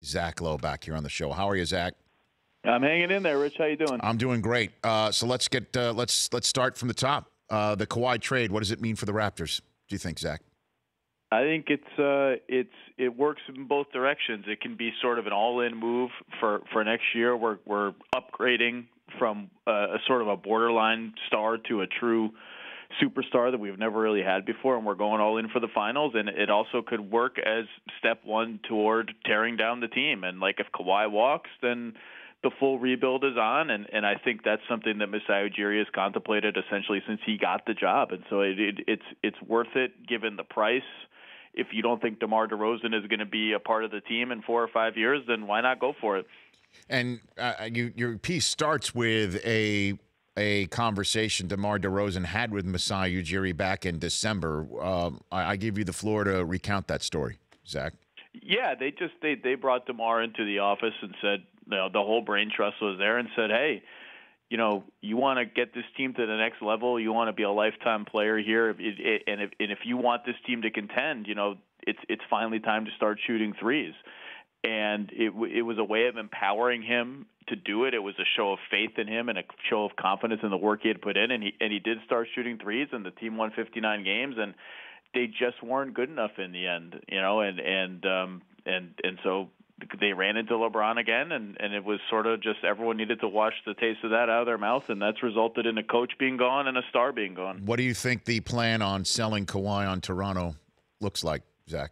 Zach Lowe back here on the show. How are you, Zach? I'm hanging in there, Rich. How you doing? I'm doing great. So let's get let's start from the top. The Kawhi trade. What does it mean for the Raptors? Do you think, Zach? I think it works in both directions. It can be sort of an all-in move for next year. We're upgrading from a sort of a borderline star to a true superstar that we've never really had before, and we're going all in for the finals. And it also could work as step one toward tearing down the team. And like if Kawhi walks, then the full rebuild is on, and I think that's something that Masai Ujiri has contemplated essentially since he got the job. And so it's worth it given the price. If you don't think DeMar DeRozan is going to be a part of the team in 4 or 5 years, then why not go for it? And your piece starts with a conversation DeMar DeRozan had with Masai Ujiri back in December. I give you the floor to recount that story, Zach. Yeah, they brought DeMar into the office and said, the whole brain trust was there, and said, hey, you want to get this team to the next level. You want to be a lifetime player here, and if you want this team to contend, it's finally time to start shooting threes. And it was a way of empowering him to do it. It was a show of faith in him and a show of confidence in the work he had put in. And he did start shooting threes, and the team won 59 games, and they just weren't good enough in the end, and so they ran into LeBron again, and it was sort of just everyone needed to wash the taste of that out of their mouth, and that's resulted in a coach being gone and a star being gone. What do you think the plan on selling Kawhi on Toronto looks like, Zach?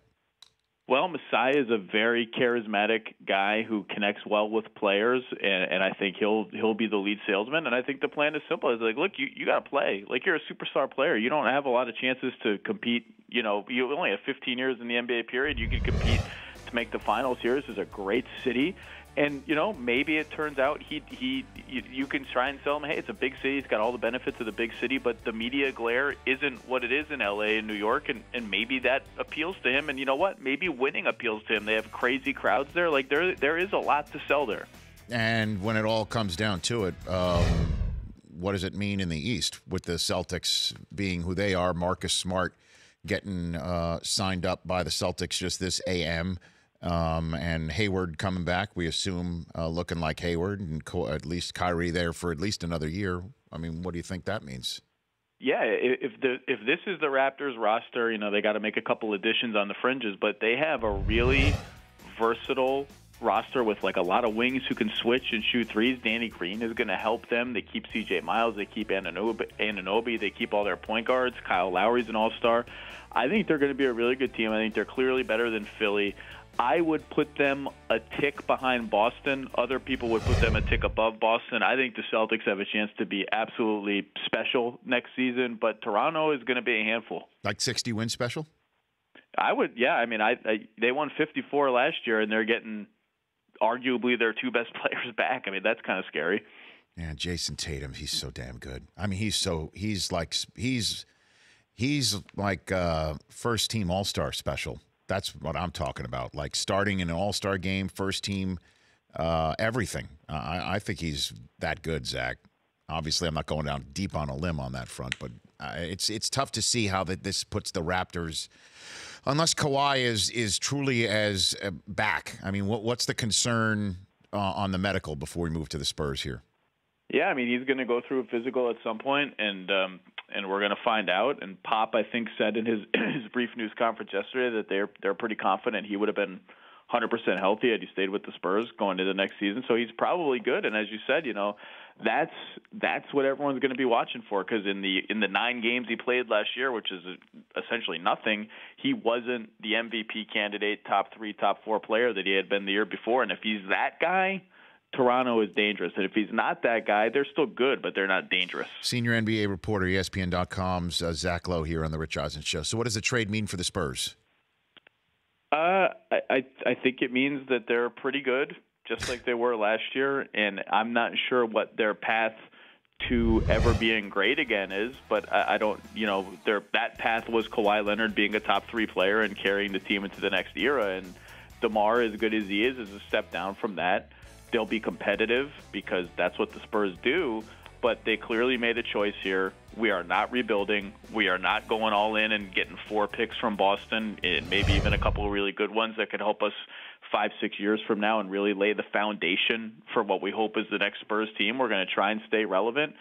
Well, Masai is a very charismatic guy who connects well with players, and I think he'll be the lead salesman. And I think the plan is simple. It's like, look, you got to play. Like, you're a superstar player. You don't have a lot of chances to compete. You only have 15 years in the NBA period. You can compete to make the finals here. This is a great city. And, maybe it turns out you can try and sell him, hey, it's a big city. It's got all the benefits of the big city, but the media glare isn't what it is in L.A. and New York, and maybe that appeals to him. And you know what? Maybe winning appeals to him. They have crazy crowds there. Like, there is a lot to sell there. And when it all comes down to it, what does it mean in the East with the Celtics being who they are? Marcus Smart getting signed up by the Celtics just this AM. And Hayward coming back, we assume, looking like Hayward, and at least Kyrie there for at least another year. I mean, what do you think that means? Yeah, if this is the Raptors roster, they got to make a couple additions on the fringes, but they have a really versatile roster with like a lot of wings who can switch and shoot threes. Danny Green is going to help them. They keep C.J. Miles, they keep Anunoby, they keep all their point guards. Kyle Lowry's an all-star. I think they're going to be a really good team. I think they're clearly better than Philly. I would put them a tick behind Boston. Other people would put them a tick above Boston. I think the Celtics have a chance to be absolutely special next season, but Toronto is going to be a handful. Like 60-win special? I would, yeah. I mean, they won 54 last year, and they're getting arguably their two best players back. I mean, that's kind of scary. Yeah, Jason Tatum, he's so damn good. I mean, he's like first team All-Star special. That's what I'm talking about. Like starting in an All-Star game, first team, everything. I think he's that good, Zach. Obviously, I'm not going down deep on a limb on that front, but it's tough to see how this puts the Raptors, unless Kawhi is truly as back. I mean, what's the concern on the medical before we move to the Spurs here? Yeah, I mean, he's going to go through a physical at some point, and we're going to find out. And Pop, I think, said in his brief news conference yesterday that they're pretty confident he would have been 100% healthy had he stayed with the Spurs going into the next season. So he's probably good. And as you said, that's what everyone's going to be watching for, because in the 9 games he played last year, which is essentially nothing, he wasn't the MVP candidate, top 3, top 4 player that he had been the year before. And if he's that guy, Toronto is dangerous. And if he's not that guy, they're still good, but they're not dangerous. Senior NBA reporter, ESPN.com's Zach Lowe here on the Rich Eisen Show. So what does the trade mean for the Spurs? I think it means that they're pretty good, just like they were last year. And I'm not sure what their path to ever being great again is, but I don't, that path was Kawhi Leonard being a top 3 player and carrying the team into the next era. And DeMar, as good as he is a step down from that. They'll be competitive because that's what the Spurs do, but they clearly made a choice here. We are not rebuilding. We are not going all in and getting 4 picks from Boston, and maybe even a couple of really good ones that could help us 5-6 years from now and really lay the foundation for what we hope is the next Spurs team. We're going to try and stay relevant.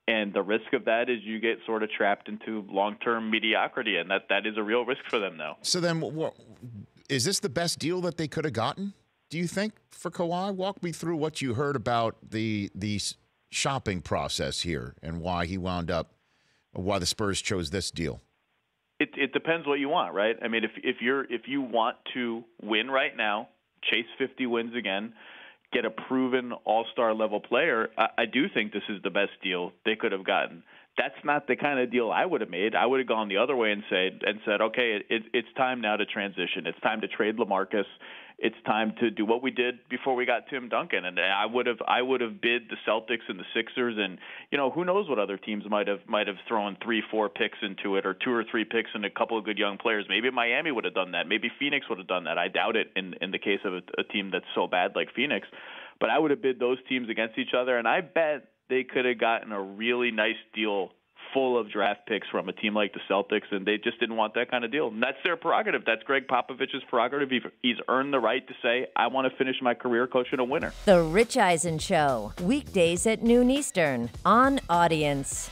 And the risk of that is you get sort of trapped into long-term mediocrity, and that is a real risk for them now. So then, is this the best deal that they could have gotten, do you think, for Kawhi? Walk me through what you heard about the shopping process here and why the Spurs chose this deal. It depends what you want, right? I mean, if you want to win right now, chase 50 wins again, get a proven all-star level player, I do think this is the best deal they could have gotten. That's not the kind of deal I would have made. I would have gone the other way and said, okay, it's time now to transition. It's time to trade LaMarcus. It's time to do what we did before we got Tim Duncan. And I would have bid the Celtics and the Sixers, and who knows what other teams might have thrown 3-4 picks into it, or 2 or 3 picks and a couple of good young players. Maybe Miami would have done that. Maybe Phoenix would have done that. I doubt it in the case of a team that's so bad like Phoenix. But I would have bid those teams against each other, and I bet they could have gotten a really nice deal full of draft picks from a team like the Celtics, and they just didn't want that kind of deal. And that's their prerogative. That's Greg Popovich's prerogative. He's earned the right to say, I want to finish my career coaching a winner. The Rich Eisen Show, weekdays at noon Eastern on Audience.